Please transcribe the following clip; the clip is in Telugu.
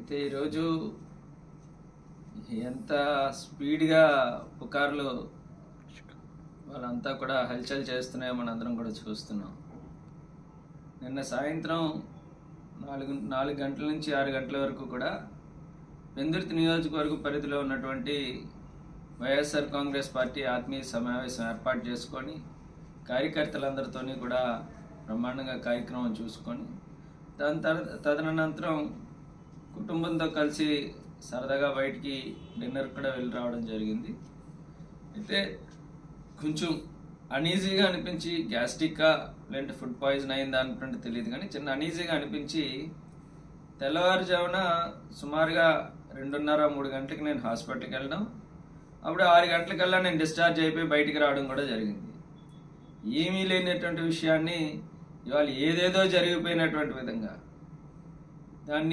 అయితే ఈరోజు ఎంత స్పీడ్గా పుకార్లు వాళ్ళంతా కూడా హల్చల్ చేస్తున్నాయో మనందరం కూడా చూస్తున్నాం. నిన్న సాయంత్రం 4 గంటల నుంచి 6 గంటల వరకు కూడా పెందుర్తి నియోజకవర్గ పరిధిలో ఉన్నటువంటి వైఎస్ఆర్ కాంగ్రెస్ పార్టీ ఆత్మీయ సమావేశం ఏర్పాటు చేసుకొని కార్యకర్తలందరితోని కూడా బ్రహ్మాండంగా కార్యక్రమం చూసుకొని తదనంతరం కుటుంబంతో కలిసి సరదాగా బయటికి డిన్నర్ కూడా వెళ్ళి రావడం జరిగింది. అయితే కొంచెం అనీజీగా అనిపించి, గ్యాస్ట్రిక్కా లేదంటే ఫుడ్ పాయిజన్ అయిందా అనుకుంటే తెలియదు కానీ చిన్న అనీజీగా అనిపించి తెల్లవారుజామున సుమారుగా 2:30-3 గంటలకు నేను హాస్పిటల్కి వెళ్ళడం, అప్పుడు 6 గంటలకల్లా నేను డిశ్చార్జ్ అయిపోయి బయటికి రావడం కూడా జరిగింది. ఏమీ లేనటువంటి విషయాన్ని ఇవాళ ఏదేదో జరిగిపోయినటువంటి విధంగా దాన్ని